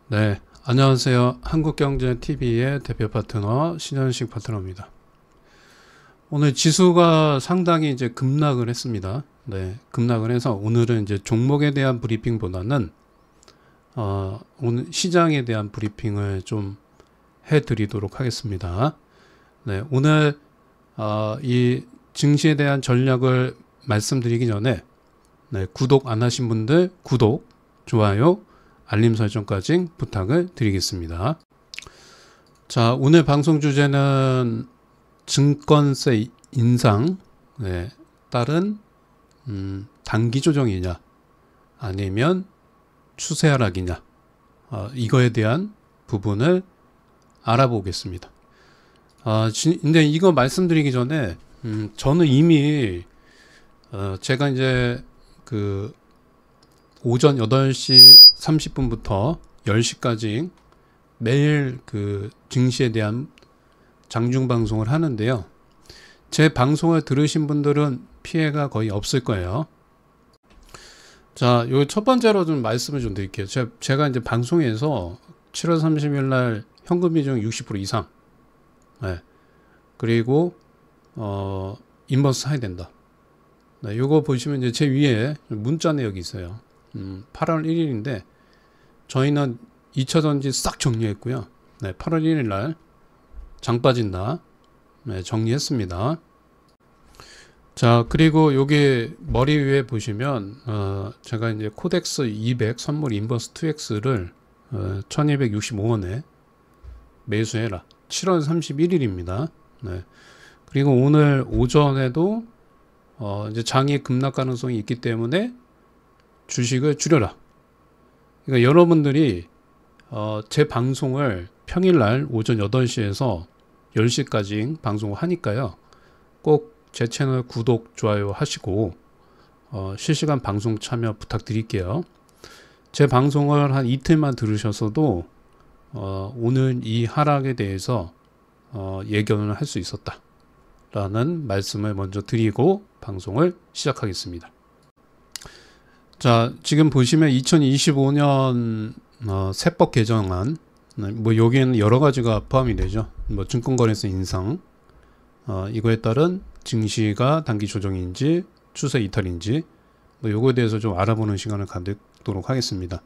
네, 안녕하세요. 한국경제TV의 대표 파트너 신현식 파트너입니다. 오늘 지수가 상당히 이제 급락을 했습니다. 네, 급락을 해서 오늘은 이제 종목에 대한 브리핑보다는 오늘 시장에 대한 브리핑을 좀 해드리도록 하겠습니다. 네, 오늘 이 증시에 대한 전략을 말씀드리기 전에 구독 안 하신 분들 구독, 좋아요, 알림 설정까지 부탁을 드리겠습니다. 자, 오늘 방송 주제는 증권세 인상 따른 단기 조정이냐 아니면 추세 하락이냐 이거에 대한 부분을 알아보겠습니다. 근데 이거 말씀드리기 전에 저는 이미 제가 이제 그 오전 8시 30분부터 10시까지 매일 그 증시에 대한 장중 방송을 하는데요. 제 방송을 들으신 분들은 피해가 거의 없을 거예요. 자, 요 첫 번째로 좀 말씀을 좀 드릴게요. 제가 이제 방송에서 7월 30일 날 현금 비중 60% 이상. 네. 그리고 인버스 사야 된다. 네, 요거 보시면 이제 제 위에 문자 내역이 있어요. 8월 1일인데 저희는 2차 전지 싹 정리했고요. 네, 8월 1일 날 장 빠진다. 네, 정리했습니다. 자, 그리고 여기 머리 위에 보시면 제가 이제 코덱스 200 선물 인버스 2X를 1265원에 매수해라. 7월 31일입니다. 네. 그리고 오늘 오전에도 이제 장이 급락 가능성이 있기 때문에 주식을 줄여라. 그러니까 여러분들이 제 방송을 평일날 오전 8시에서 10시까지 방송을 하니까요. 꼭 제 채널 구독, 좋아요 하시고 실시간 방송 참여 부탁드릴게요. 제 방송을 한 이틀만 들으셔서도 오늘 이 하락에 대해서 예견을 할 수 있었다 라는 말씀을 먼저 드리고 방송을 시작하겠습니다. 자, 지금 보시면 2025년 세법 개정안, 뭐 여기에는 여러 가지가 포함이 되죠. 뭐 증권거래세 인상, 이거에 따른 증시가 단기 조정인지 추세 이탈인지 뭐 요거에 대해서 좀 알아보는 시간을 갖도록 하겠습니다.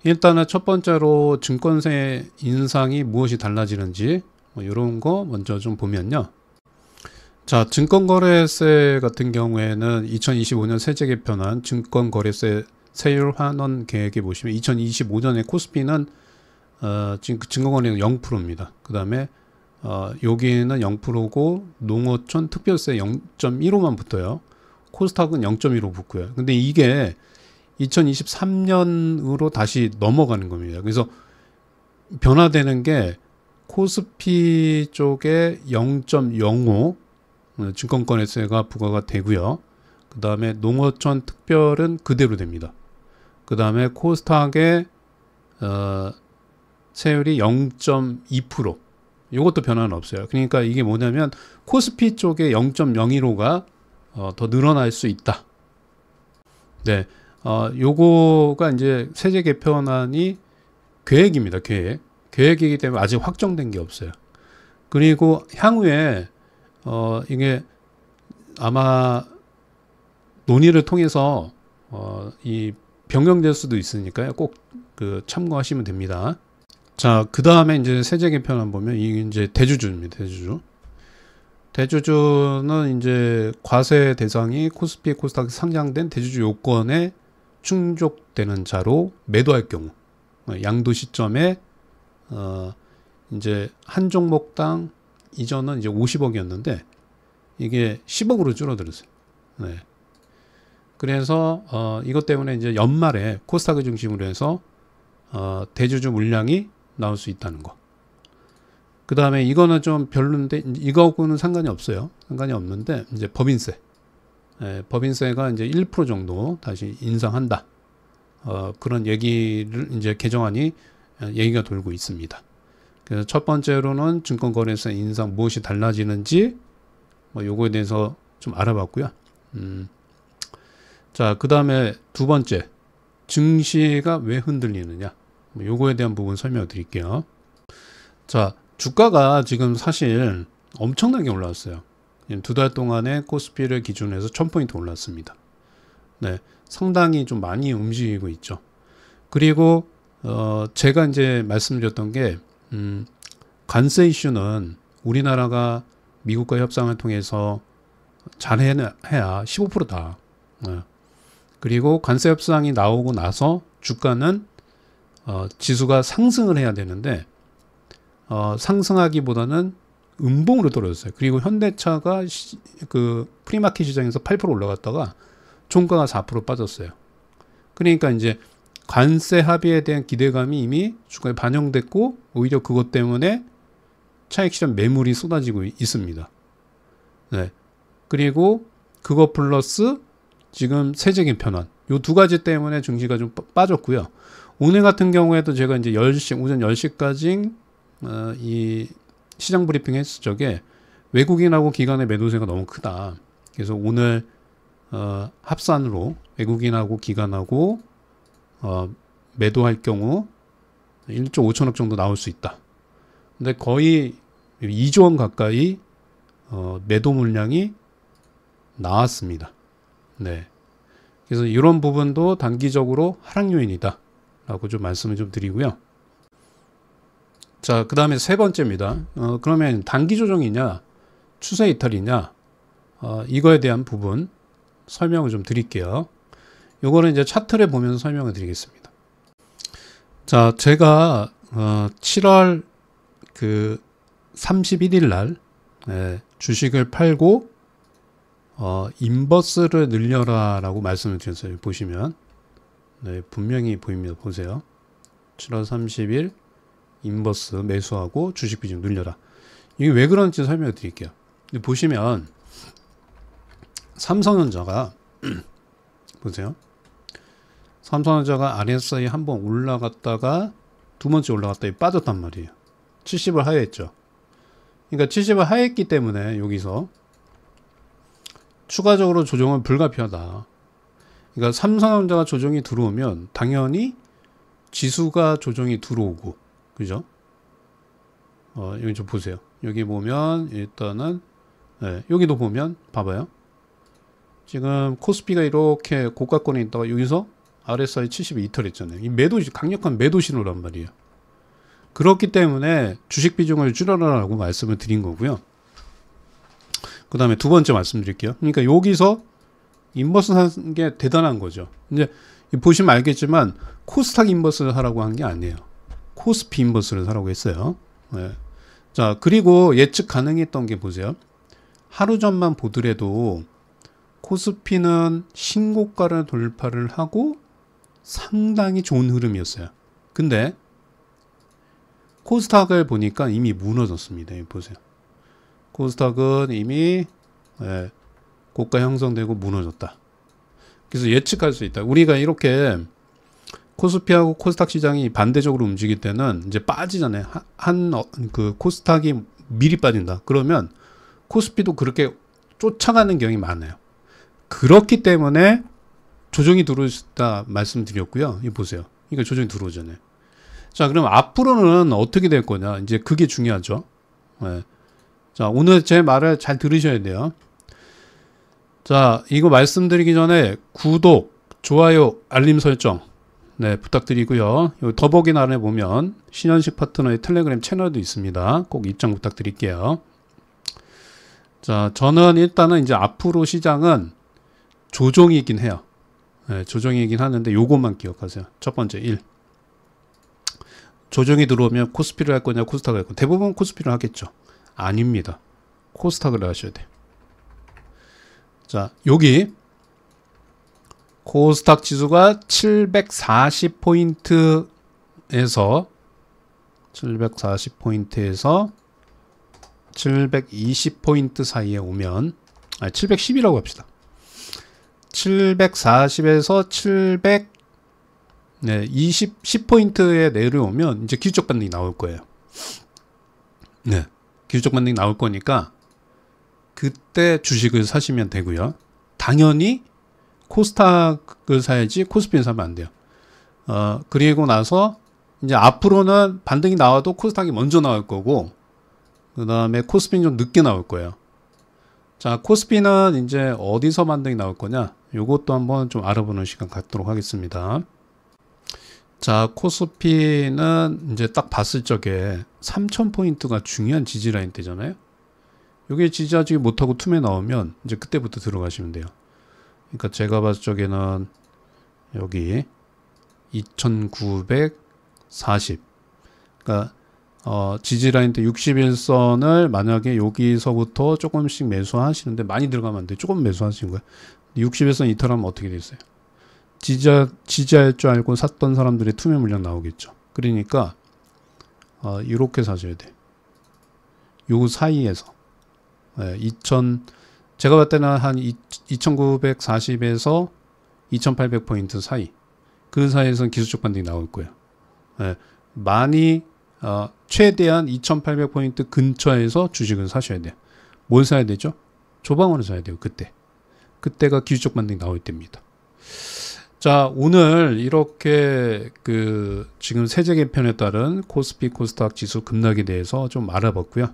일단은 첫 번째로 증권세 인상이 무엇이 달라지는지 뭐 이런 거 먼저 좀 보면요. 자, 증권거래세 같은 경우에는 2025년 세제 개편안 증권거래세 세율 환원 계획에 보시면 2025년에 코스피는 지금 증권거래는 0%입니다. 그 다음에 여기에는 0%고 농어촌 특별세 0.15만 붙어요. 코스닥은 0.15 붙고요. 근데 이게 2023년으로 다시 넘어가는 겁니다. 그래서 변화되는 게 코스피 쪽에 0.05 증권거래세가 부과가 되고요. 그 다음에 농어촌 특별은 그대로 됩니다. 그 다음에 코스닥의 세율이 0.2%. 이것도 변화는 없어요. 그러니까 이게 뭐냐면 코스피 쪽에 0.015가 더 늘어날 수 있다. 네, 요거가 이제 세제 개편안이 계획입니다. 계획이기 때문에 아직 확정된 게 없어요. 그리고 향후에 이게 아마 논의를 통해서 이 변경될 수도 있으니까요. 꼭 그 참고하시면 됩니다. 자, 그 다음에 이제 세제 개편안 보면 이게 이제 대주주입니다. 대주주는 이제 과세 대상이 코스피, 코스닥에 상장된 대주주 요건에 충족되는 자로 매도할 경우 양도 시점에 이제 한 종목당 이전은 이제 50억이었는데 이게 10억으로 줄어들었어요. 네. 그래서 이것 때문에 이제 연말에 코스닥을 중심으로 해서 대주주 물량이 나올 수 있다는 거. 그 다음에 이거는 좀 별론데 이거하고는 상관이 없어요. 상관이 없는데 이제 법인세. 법인세가 이제 1% 정도 다시 인상한다. 그런 얘기를 이제 개정안이 얘기가 돌고 있습니다. 그래서 첫 번째로는 증권거래세 인상 무엇이 달라지는지 뭐 요거에 대해서 좀 알아봤고요. 자, 그 다음에 두 번째, 증시가 왜 흔들리느냐. 요거에 대한 부분 설명을 드릴게요. 자, 주가가 지금 사실 엄청나게 올라왔어요. 2달 동안에 코스피를 기준으로 해서 1000포인트 올랐습니다. 네, 상당히 좀 많이 움직이고 있죠. 그리고 제가 이제 말씀드렸던 게 관세 이슈는 우리나라가 미국과 협상을 통해서 잘 해야 15%다. 네. 그리고 관세 협상이 나오고 나서 주가는 지수가 상승을 해야 되는데 상승하기보다는 음봉으로 떨어졌어요. 그리고 현대차가 그 프리마켓 시장에서 8% 올라갔다가 종가가 4% 빠졌어요. 그러니까 이제 관세 합의에 대한 기대감이 이미 주가에 반영됐고 오히려 그것 때문에 차익 실현 매물이 쏟아지고 있습니다. 네. 그리고 그거 플러스 지금 세제 개편안 요 두 가지 때문에 증시가 좀 빠졌고요. 오늘 같은 경우에도 제가 이제 10시 오전 10시까지 이 시장 브리핑 했을 적에 외국인하고 기관의 매도세가 너무 크다. 그래서 오늘 합산으로 외국인하고 기관하고 매도할 경우 1조 5천억 정도 나올 수 있다. 근데 거의 2조 원 가까이 매도 물량이 나왔습니다. 네. 그래서 이런 부분도 단기적으로 하락 요인이다 라고 좀 말씀을 좀 드리고요. 자, 그 다음에 세 번째입니다. 그러면 단기 조정이냐 추세 이탈이냐 이거에 대한 부분 설명을 좀 드릴게요. 요거는 이제 차트를 보면서 설명을 드리겠습니다. 자, 제가 7월 그 31일 날 주식을 팔고 인버스를 늘려라 라고 말씀을 드렸어요. 보시면 네, 분명히 보입니다. 보세요. 7월 30일 인버스 매수하고 주식 비중 늘려라. 이게 왜 그런지 설명을 드릴게요. 보시면 삼성전자가 보세요. 삼성전자가 RSI 한번 올라갔다가 두 번째 올라갔다가 빠졌단 말이에요. 70을 하회했죠. 그러니까 70을 하회했기 때문에 여기서 추가적으로 조정은 불가피하다. 그러니까 삼성전자가 조정이 들어오면 당연히 지수가 조정이 들어오고, 그죠? 여기 좀 보세요. 여기 보면 일단은 여기도 보면 봐봐요. 지금 코스피가 이렇게 고가권에 있다가 여기서 RSI 70에 이탈했잖아요. 이 강력한 매도 신호란 말이에요. 그렇기 때문에 주식 비중을 줄여라라고 말씀을 드린 거고요. 그 다음에 두 번째 말씀드릴게요. 그러니까 여기서 인버스 사는 게 대단한 거죠. 이제 보시면 알겠지만 코스닥 인버스를 하라고 한 게 아니에요. 코스피 인버스를 사라고 했어요. 네. 자, 그리고 예측 가능했던 게 보세요. 하루 전만 보더라도 코스피는 신고가를 돌파를 하고 상당히 좋은 흐름이었어요. 근데 코스닥을 보니까 이미 무너졌습니다. 보세요. 코스닥은 이미 고가 형성되고 무너졌다. 그래서 예측할 수 있다. 우리가 이렇게 코스피하고 코스닥 시장이 반대적으로 움직일 때는 이제 빠지잖아요. 그 코스닥이 미리 빠진다. 그러면 코스피도 그렇게 쫓아가는 경향이 많아요. 그렇기 때문에 조정이 들어오다 말씀드렸고요. 이거 보세요. 이거 조정이 들어오잖아요. 자, 그럼 앞으로는 어떻게 될 거냐? 이제 그게 중요하죠. 네. 자, 오늘 제 말을 잘 들으셔야 돼요. 자, 이거 말씀드리기 전에 구독, 좋아요, 알림 설정 네, 부탁드리고요. 여기 더보기란에 보면 신현식 파트너의 텔레그램 채널도 있습니다. 꼭 입장 부탁드릴게요. 자, 저는 일단은 이제 앞으로 시장은 조정이긴 해요. 네, 조정이긴 하는데 요것만 기억하세요. 첫 번째 1. 조정이 들어오면 코스피를 할 거냐 코스닥을 할 거냐. 대부분 코스피를 하겠죠. 아닙니다. 코스닥을 하셔야 돼요. 자, 여기 코스닥 지수가 740포인트에서 720포인트 사이에 오면 710이라고 합시다. 740에서 10포인트에 내려오면 이제 기술적 반등이 나올 거예요. 네. 기술적 반등이 나올 거니까 그때 주식을 사시면 되고요. 당연히 코스닥을 사야지 코스피는 사면 안 돼요. 그리고 나서 이제 앞으로는 반등이 나와도 코스닥이 먼저 나올 거고, 그 다음에 코스피는 좀 늦게 나올 거예요. 자, 코스피는 이제 어디서 반등이 나올 거냐? 요것도 한번 좀 알아보는 시간 갖도록 하겠습니다. 자, 코스피는 이제 딱 봤을 적에 3000포인트가 중요한 지지라인 때잖아요. 요게 지지하지 못하고 툼에 나오면 이제 그때부터 들어가시면 돼요. 그러니까 제가 봤을 적에는 여기 2940, 그러니까 지지라인 때 61선을 만약에 여기서부터 조금씩 매수하시는데, 많이 들어가면 안 돼요. 조금 매수하시는 거예요. 61선 이탈하면 어떻게 됐어요? 지지할 줄 알고 샀던 사람들의 투매 물량 나오겠죠. 그러니까 이렇게 사셔야 돼. 요 사이에서 제가 봤을 때는 한 2940에서 2800포인트 사이, 그 사이에서는 기술적 반등이 나올 거예요. 많이 최대한 2800포인트 근처에서 주식을 사셔야 돼요. 뭘 사야 되죠? 조방원을 사야 돼요. 그때가 기술적 반등이 나올 때입니다. 자, 오늘 이렇게 지금 세제 개편에 따른 코스피 코스닥 지수 급락에 대해서 좀 알아봤고요.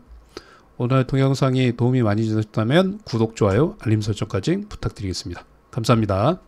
오늘 동영상이 도움이 많이 되셨다면 구독, 좋아요, 알림 설정까지 부탁드리겠습니다. 감사합니다.